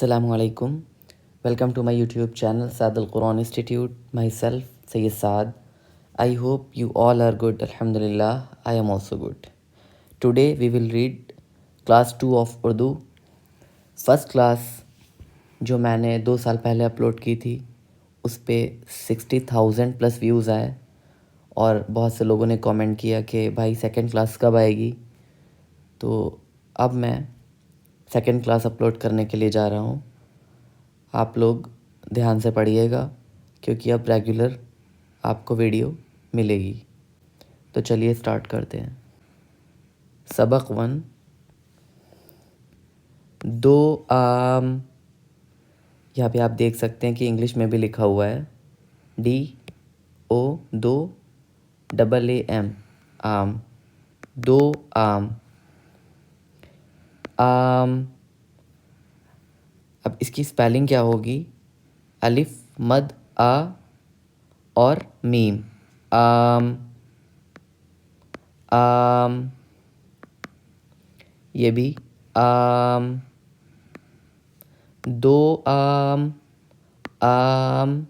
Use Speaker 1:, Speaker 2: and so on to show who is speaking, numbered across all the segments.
Speaker 1: Assalamu alaikum. Welcome to my YouTube channel Saad Al-Quran Institute. Myself Sayyid Saad. I hope you all are good. Alhamdulillah, I am also good. Today we will read class 2 of Urdu. First class جو میں نے 2 سال پہلے upload کی تھی اس پہ 60,000 plus views آئے اور بہت سے لوگوں نے کامنٹ کیا کہ بھائی سیکنڈ کلاس کب آئے گی. تو اب میں سیکنڈ کلاس اپلوڈ کرنے کے لیے جا رہا ہوں. آپ لوگ دھیان سے پڑھیے گا کیونکہ اب ریگولر آپ کو ویڈیو ملے گی. تو چلیے سٹارٹ کرتے ہیں. سبق 1. دو آم. یہاں پہ آپ دیکھ سکتے ہیں کہ انگلش میں بھی لکھا ہوا ہے DO 2 AM آم. دو آم. آم. اب اس کی سپیلنگ کیا ہوگی؟ الف مد آ اور میم. آم. آم. یہ بھی آم. دو آم. آم.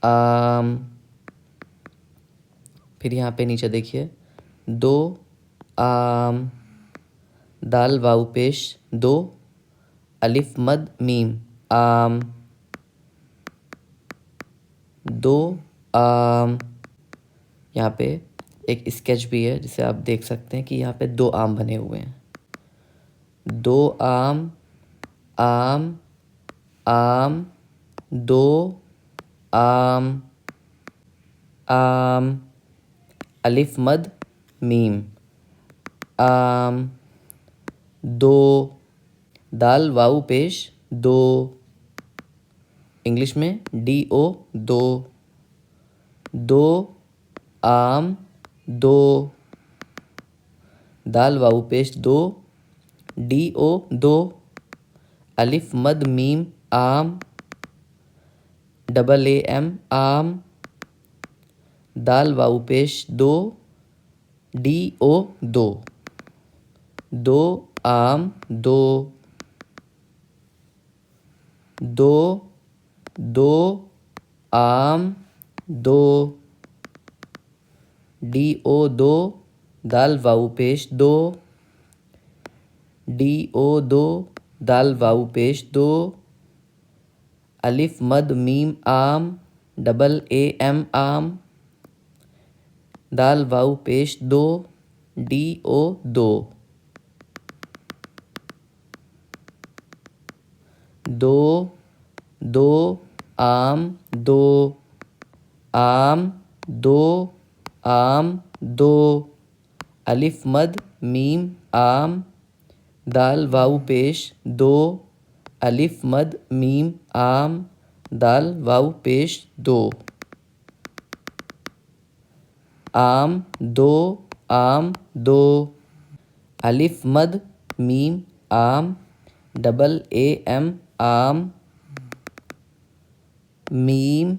Speaker 1: آم. پھر یہاں پہ نیچے دیکھیے دو آم. دال واو پیش دو الف مد میم. آم. دو آم. یہاں پہ ایک اسکیچ بھی ہے جسے آپ دیکھ سکتے ہیں کہ یہاں پہ 2 آم بنے ہوئے ہیں. 2 آم. آم. آم. 2 آم. آم. الف مد میم. آم. 2 دال واو پیش دو. انگلش میں DO 2. 2 آم. 2 دال واو پیش دو DO 2 الف مد میم. آم. AM آم. دال واو پیش دو DO 2. 2 آم. 2 2 2 آم. 2 DO 2 دال واو پیش دو. DO 2 دال واو پیش دو الف مد میم. آم. AM آم. دال واو پیش دو DO 2. 2 2 آم. 2 آم. 2 آم. 2 الف مد میم. آم. دال واو پیش دو الف مد میم. آم. دال واو پیش دو. آم. 2 آم. 2 الف مد میم. آم. AM آم. میم.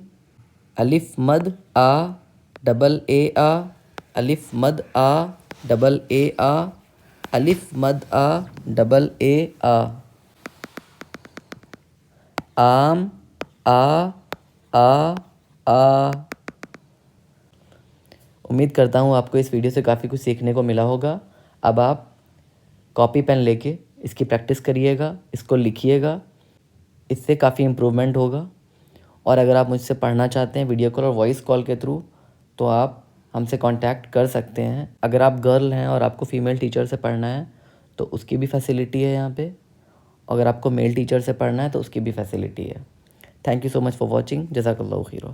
Speaker 1: الف مد آ. AA الف مد آ. AA الف مد آ. AA. آم. آ. آ. آ. امید کرتا ہوں آپ کو اس ویڈیو سے کافی کچھ سیکھنے کو ملا ہوگا. اب آپ کاپی پین لے کے اس کی پریکٹس کریے گا، اس کو لکھیے گا. اس سے کافی امپرومنٹ ہوگا. اور اگر آپ مجھ سے پڑھنا چاہتے ہیں ویڈیو کال اور وائس کال کے تھرو تو آپ ہم سے کانٹیکٹ کر سکتے ہیں. اگر آپ گرل ہیں اور آپ کو فیمیل ٹیچر سے پڑھنا ہے تو اس کی بھی فیسلٹی ہے یہاں پہ. اگر آپ کو میل ٹیچر سے پڑھنا ہے تو اس کی بھی فیسلٹی ہے. Thank you so much for watching. جزاک اللہ خیر.